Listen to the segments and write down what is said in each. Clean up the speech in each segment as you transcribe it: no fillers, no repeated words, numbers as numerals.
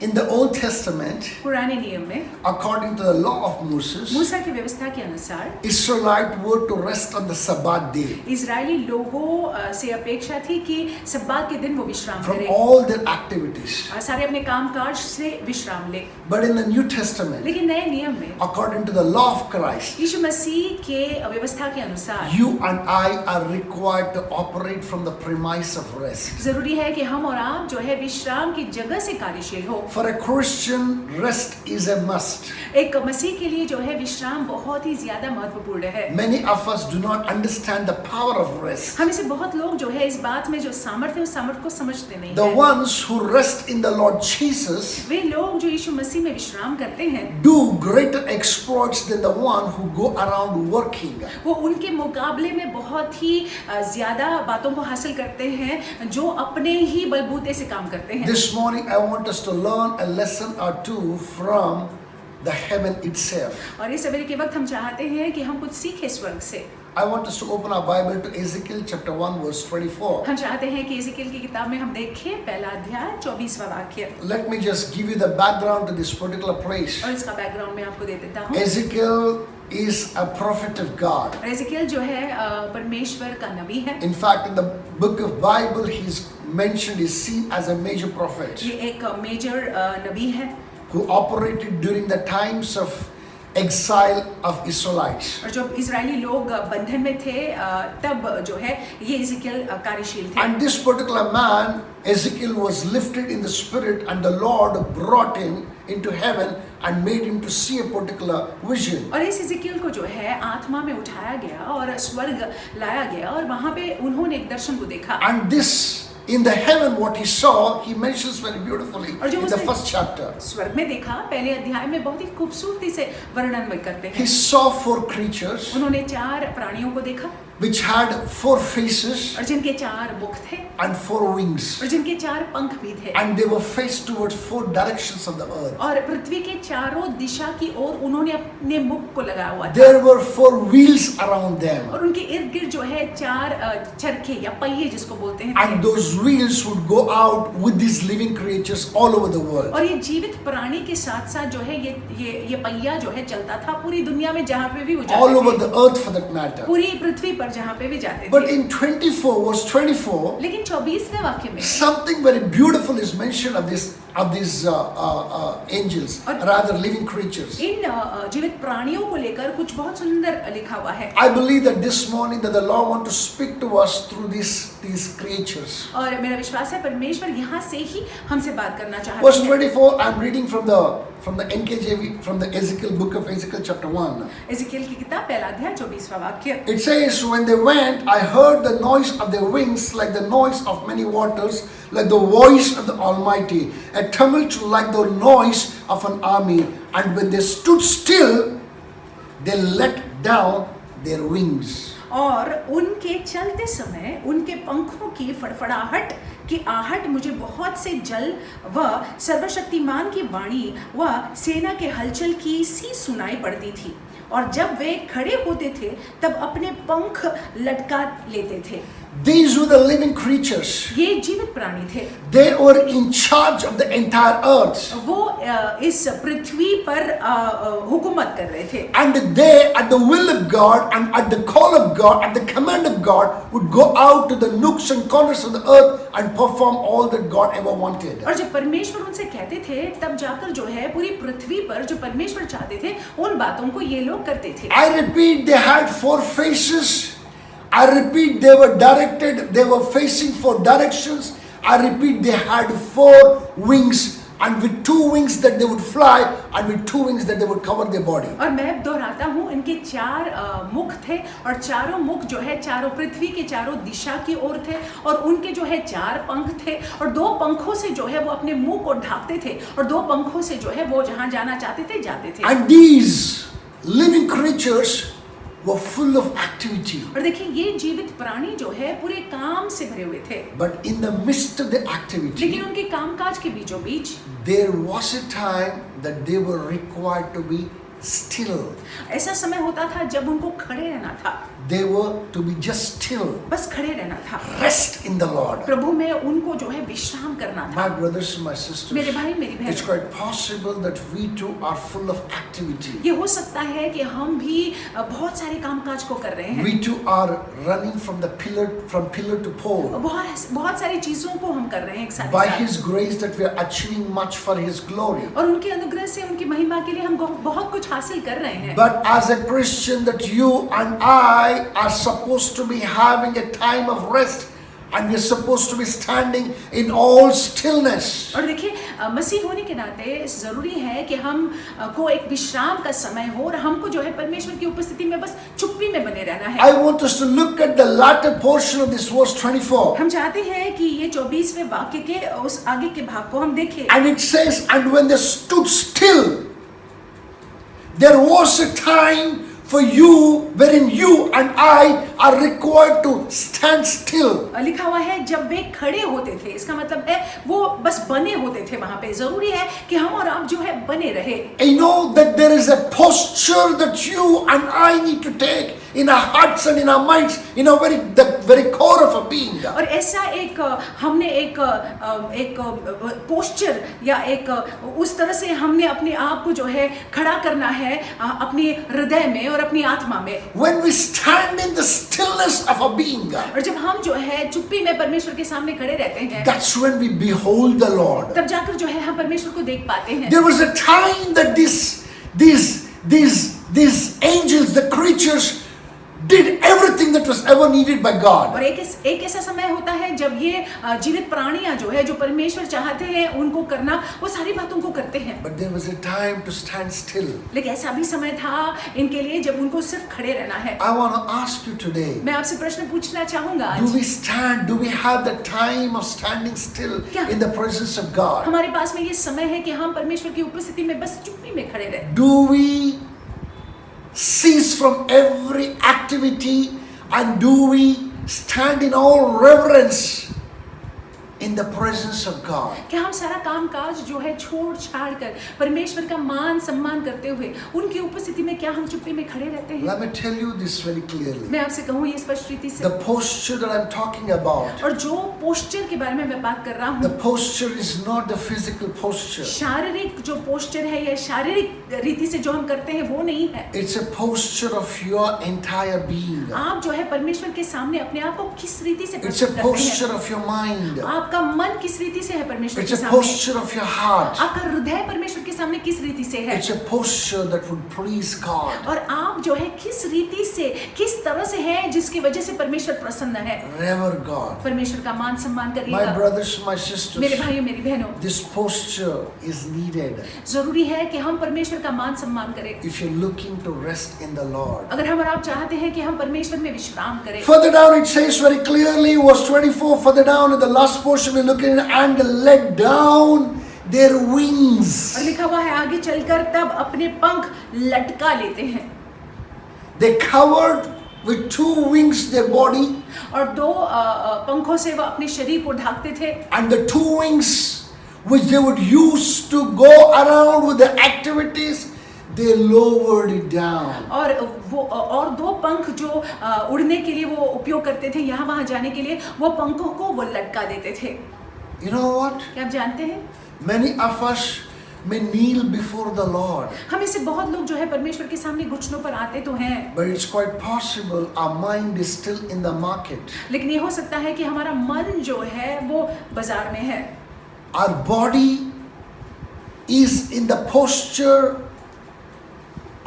In the Old Testament, पुराने नियम में according to the law of Moses, मूसा की व्यवस्था के अनुसार Israelites were to rest on the Sabbath day Israeli लोगों से अपेक्षा थी कि सब्बात के दिन वो विश्राम from करें all their activities. और सारे अपने कामकाज से विश्राम ले। But in the New Testament, लेकिन नए नियम में according to the law of Christ, यीशु मसीह के व्यवस्था के अनुसार you and I are required to operate from the premise of rest. जरूरी है कि हम और आप जो है विश्राम की जगह से कार्यशील हो। For a Christian, rest is a must. एक मसीह के लिए जो है विश्राम बहुत ही ज्यादा महत्वपूर्ण है। Many of us do not understand the power of rest. हम में से बहुत लोग जो है इस बात में जो सामर्थ्य है उस सामर्थ्य को समझते नहीं The हैं। ones who rest in the Lord Jesus वे लोग जो यीशु मसीह में विश्राम करते हैं do greater exploits than the one who go around working. वो उनके मुकाबले में बहुत ही ज्यादा बातों को हासिल करते हैं जो अपने ही बलबूते से काम करते हैं। This morning I want us to learn a lesson or two from the heaven itself. और इस सवेरे के वक्त हम चाहते हैं कि हम कुछ सीखें स्वर्ग से। I want us to open our Bible to Ezekiel chapter 1 verse 24. हम चाहते हैं कि एजेकिएल की किताब में हम देखें पहला अध्याय 24वां वाक्य। Let me just give you the background to this particular place. और इसका बैकग्राउंड मैं आपको दे देता हूँ। Ezekiel is a prophet of God. और एजेकिएल जो है परमेश्वर का नबी है। In fact, in the book of Bible, he's mentioned, is seen as a major prophet ये एक मेजर नबी है who operated during the times of exile of Israelites. और जब इजरायली लोग बंधन में थे तब जो है ये एजेकिएल कार्यशील थे। And this particular man, Ezekiel, was lifted in the spirit, and the Lord brought him into heaven and made him to see a particular vision. और इस एजेकिएल को जो है आत्मा में उठाया गया और स्वर्ग लाया गया और वहाँ पे उन्होंने एक दर्शन को देखा। And this, in the heaven, what he saw, he mentions very beautifully और जो in the उसने first chapter. स्वर्ग में देखा पहले अध्याय में बहुत ही खूबसूरती से वर्णन में करते He हैं। saw 4 creatures उन्होंने 4 प्राणियों को देखा which had 4 faces और जिनके 4 मुख थे and 4 wings, और जिनके 4 पंख भी थे and they were faced towards 4 directions of the earth. और पृथ्वी के चारों दिशा की ओर उन्होंने अपने मुख को लगाया हुआ था There were 4 wheels around them, और उनके इर्द गिर्द जो है 4 चरखे या पहिए जिसको बोलते हैं and those wheels would go out with these living creatures all over the world. और ये जीवित प्राणी के साथ साथ जो है ये पहिया जो है चलता था पूरी दुनिया में जहाँ पे भी वो All over जाते the थे earth for that matter. पूरी पृथ्वी पर जहाँ पे भी जाते But थे in 24 verse 24, लेकिन 24वें वाक्य में something very beautiful is mentioned of these angels, और- rather living creatures. इन जीवित प्राणियों को लेकर कुछ बहुत सुंदर लिखा हुआ है I believe that this morning that the Lord want to speak to us through these creatures. और मेरा विश्वास है परमेश्वर यहाँ से ही हमसे बात करना Verse चाहते हैं। 24, I'm reading from the NKJV, from the Ezekiel book of Ezekiel chapter 1. एजेकिएल की किताब पहला अध्याय 24वां वाक्य। It says, when they went, I heard the noise of their wings like the noise of many waters, like the voice of the Almighty, a tumult like the noise of an army. And when they stood still, they let down their wings. और उनके चलते समय उनके पंखों की फड़फड़ाहट की आहट मुझे बहुत से जल व सर्वशक्तिमान की वाणी व सेना के हलचल की सी सुनाई पड़ती थी और जब वे खड़े होते थे तब अपने पंख लटका लेते थे। These were the living creatures. ये जीवित प्राणी थे। They were in charge of the entire earth. वो इस पृथ्वी पर हुकूमत कर रहे थे And they, at the will of God and at the call of God, at the command of God, would go out to the nooks and corners of the earth and perform all that God ever wanted. और जब परमेश्वर उनसे कहते थे तब जाकर जो है पूरी पृथ्वी पर जो परमेश्वर चाहते थे उन बातों को ये लोग करते थे। I repeat, they had 4 faces. I repeat, they were directed, they were facing 4 directions. I repeat, they had 4 wings, and with 2 wings that they would fly, and with 2 wings that they would cover their body. और मैं दोहराता हूँ इनके 4 मुख थे और चारों मुख जो है चारों पृथ्वी के चारों दिशा की ओर थे और उनके जो है 4 पंख थे और 2 पंखों से जो है वो अपने मुंह को ढांकते थे और 2 पंखों से जो है वो जहाँ जाना चाहते थे जाते थे। And these living creatures were full of activity. और देखिए ये जीवित प्राणी जो है पूरे काम से भरे हुए थे But in the midst of the activity, लेकिन उनके कामकाज के बीचों बीच there was a time that they were required to be still. ऐसा समय होता था जब उनको खड़े रहना था, They were to be just still. बस खड़े रहना था, Rest in the Lord. प्रभु में उनको जो है विश्राम करना था। My brothers and my sisters, मेरे भाई मेरी it's बहन, quite possible that we too are full of activity. ये हो सकता है कि हम भी बहुत सारे कामकाज को कर रहे हैं, We too are running from pillar to pole. बहुत सारी चीजों को हम कर रहे हैं एक साथ By साथ। His grace that we are achieving much for His glory. और उनके अनुग्रह से उनकी महिमा के लिए हम बहुत कुछ हासिल कर रहे हैं। But as a Christian, that you and I are supposed to be having a time of rest, and we're supposed to be standing in all stillness. और देखिए, मसीह होने के नाते जरूरी है कि हम को एक विश्राम का समय हो और हमको जो है परमेश्वर की उपस्थिति में बस चुप्पी में बने रहना है। I want us to look at the latter portion of this verse 24. हम चाहते हैं कि ये 24वें वाक्य के उस आगे के भाग को हम देखें। And it says, and when they stood still, there was a time for you wherein you and I are required to stand still. लिखा हुआ है जब वे खड़े होते थे, इसका मतलब है वो बस बने होते थे वहां पे। जरूरी है कि हम और आप जो है बने रहे। You know that there is a posture that you and I need to take in our hearts and in our minds, in our the very core of our being. और ऐसा एक हमने एक पोस्चर या एक उस तरह से हमने अपने आप को जो है खड़ा करना है अपने हृदय में और अपनी आत्मा में। When we stand in the stillness of our being, और जब हम जो है चुप्पी में परमेश्वर के सामने खड़े रहते हैं, that's when we behold the Lord. तब जाकर जो है हम परमेश्वर को देख पाते हैं। There was a time that these angels, the creatures, did everything that was ever needed by God. और एक ऐसा समय होता है जब ये जीवित प्राणियां जो है जो परमेश्वर चाहते हैं उनको करना, वो सारी बातों को करते हैं। But there was a time to stand still. लेकिन ऐसा भी समय था इनके लिए जब उनको सिर्फ खड़े रहना है। I want to ask you today, मैं आपसे प्रश्न पूछना चाहूंगा do आज, we stand? Do we have the time of standing still क्या? in the presence of God? हमारे पास में ये समय है कि हम परमेश्वर की उपस्थिति में बस चुप्पी में खड़े रहे। Do we cease from every activity and do we stand in all reverence in the presence of God? क्या हम सारा काम काज जो है छोड़ छाड़ कर परमेश्वर का मान सम्मान करते हुए उनकी उपस्थिति में क्या हम चुप्पी में खड़े रहते हैं? Let me tell you this very clearly. मैं आपसे कहूँ ये स्पष्ट रीति से, The posture that I'm talking about, और जो पोस्चर के बारे में मैं बात कर रहा the हूँ, posture is not the physical posture. शारीरिक जो पोस्चर है या शारीरिक रीति से जो हम करते हैं वो नहीं है। It's a posture of your entire being. आप जो है परमेश्वर के सामने अपने आप को किस रीति से It's प्रस्तुत a करते posture हैं? of your mind. आपका मन किस रीति से है परमेश्वर It's के a सामने? posture of your heart. आपका हृदय परमेश्वर के सामने किस रीति से है? It's a posture that would please God. और आप जो है किस रीति से, किस तरह से है जिसकी वजह से परमेश्वर प्रसन्न है? Rever God. परमेश्वर का मान सम्मान My करिएगा। brothers, my मेरे sisters, भाइयों मेरी बहनों, this posture is needed जरूरी है कि हम परमेश्वर का मान सम्मान करें। if you're looking to rest in the Lord. अगर हम और आप चाहते हैं कि हम परमेश्वर में विश्राम करें। Further down it says very clearly, verse 24, further down in the last portion we're looking at, and let down their wings. और लिखा हुआ है आगे चलकर तब अपने पंख लटका लेते हैं। They covered with 2 wings their body, और 2 पंखों से वह अपने शरीर को ढकते थे। and the 2 wings which they would use to go around with the activities, they lowered it down. और 2 पंख जो उड़ने के लिए वो उपयोग करते थे, यहाँ वहाँ जाने के लिए, वो पंखों को वो लटका देते थे। You know what? क्या आप जानते हैं? Many of us may kneel before the Lord, हम इससे बहुत लोग जो है परमेश्वर के सामने घुटनों पर आते तो हैं, but it's quite possible our mind is still in the market. लेकिन ये हो सकता है कि हमारा मन जो है वो बाजार में है। Our body is in the posture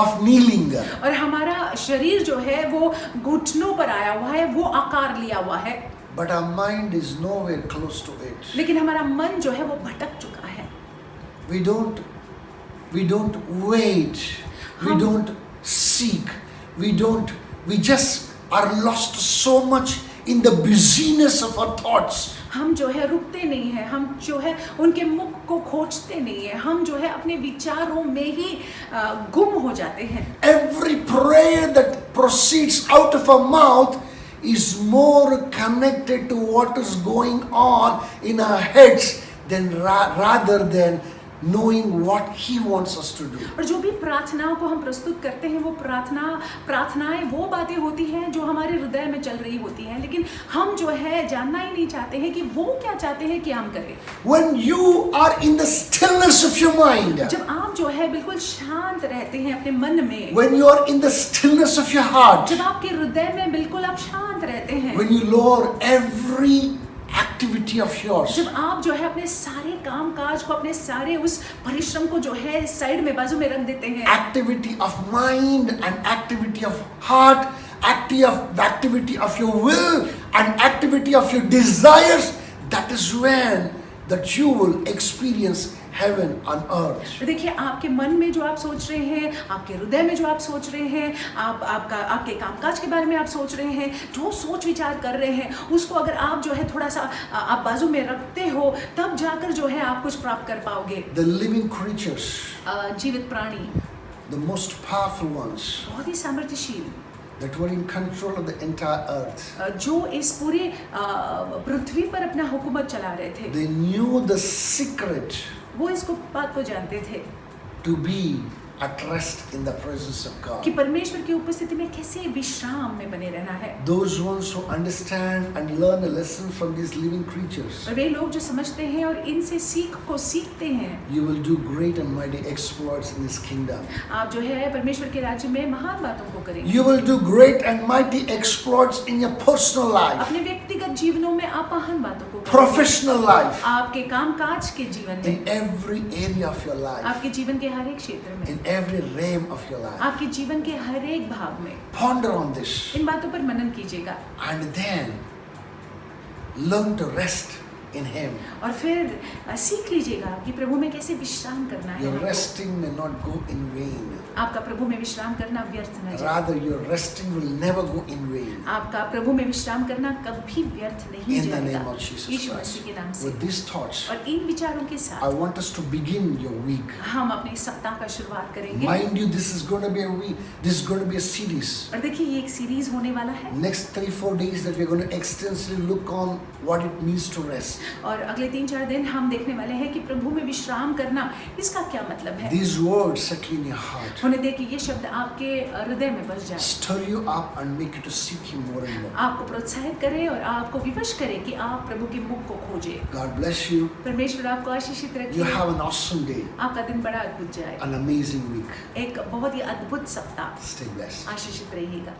of kneeling. और हमारा शरीर जो है वो घुटनों पर आया हुआ है, वो आकार लिया हुआ है, But our mind is nowhere close to it. लेकिन हमारा मन जो है वो भटक चुका है। We don't wait. We हम- don't seek. We just are lost so much in the busyness of our thoughts. हम जो है रुकते नहीं हैं, हम जो है उनके मुख को खोजते नहीं है, हम जो है अपने विचारों में ही गुम हो जाते हैं। Every prayer that proceeds out of our mouth is more connected to what is going on in our heads than rather than knowing what He wants us to do. और जो भी प्रार्थनाओं को हम प्रस्तुत करते हैं वो प्रार्थनाएं वो बातें होती हैं जो हमारे हृदय में चल रही होती हैं, लेकिन हम जो है जानना ही नहीं चाहते हैं कि वो क्या चाहते हैं कि हम करें। When you are in the stillness of your mind, जब आप जो है बिल्कुल शांत रहते हैं अपने मन में, when you are in the stillness of your heart, जब आपके हृदय में बिल्कुल आप शांत रहते हैं, when you lower every activity of yours, जब आप जो है अपने सारे काम काज को, अपने सारे उस परिश्रम को जो है साइड में बाजू में रख देते हैं, activity of mind and activity of heart, activity of your will and activity of your desires, that is when that you will experience heaven on earth. तो देखिए, आपके मन में जो आप सोच रहे हैं, आपके हृदय में जो आप सोच रहे हैं, आपके कामकाज के बारे में आप सोच रहे हैं, जो सोच विचार कर रहे हैं, उसको अगर आप जो है थोड़ा सा आप बाजू में रखते हो, तब जाकर जो है आप कुछ प्राप्त कर पाओगे। The living creatures, जीवित प्राणी, the most powerful ones, बहुत ही सामर्थ्यशील, that were in control of the entire earth, जो इस पूरे पृथ्वी पर अपना हुकूमत चला रहे थे, they knew the secret वो इस बात को जानते थे to be at rest in the presence of God. कि परमेश्वर की उपस्थिति में कैसे विश्राम में बने रहना है। Those ones who understand and learn a lesson from these living creatures, और वे लोग जो समझते हैं और इनसे सीखते हैं, you will do great and mighty exploits in His kingdom. आप जो है परमेश्वर के राज्य में महान बातों को करेंगे। You will do great and mighty exploits in your personal life, अपने व्यक्तिगत जीवनों में आप महान बातों को करेंगे। professional life, आपके कामकाज के जीवन में, in every area of your life, आपके जीवन के हर एक क्षेत्र में, in every realm of your life. आपके जीवन के हर एक भाग में Ponder on this इन बातों पर मनन कीजिएगा and then learn to rest in Him. और फिर सीख लीजिएगा कि प्रभु में कैसे विश्राम करना है। Your आपको। resting may not go in vain. आपका प्रभु में विश्राम करना व्यर्थ न जाए। Rather, your resting will never go in vain. आपका प्रभु में विश्राम करना कभी व्यर्थ नहीं In the जाएगा। name of Jesus Yeshu Christ. मसीह के नाम से। With these thoughts, और इन विचारों के I साथ want us to begin your week. हम अपने सप्ताह का शुरुआत करेंगे। Mind you, this is going to be a week. This is going to be a series. और देखिए, ये एक सीरीज होने वाला है Next 3-4 days that we're going to extensively look on what it means to rest. और अगले 3-4 दिन हम देखने वाले हैं कि प्रभु में विश्राम करना इसका क्या मतलब है। These words settle in your heart, होने दे कि ये शब्द आपके हृदय में बस जाए, stir you up and make you to seek Him more and more. आपको प्रोत्साहित करे और आपको विवश करे कि आप प्रभु के मुख को खोजे। God bless you. परमेश्वर आपको आशीषित You रखे। have an awesome day, आपका दिन बड़ा अद्भुत जाए। an amazing week. एक बहुत ही अद्भुत सप्ताह। Stay blessed. आशीषित रहिएगा।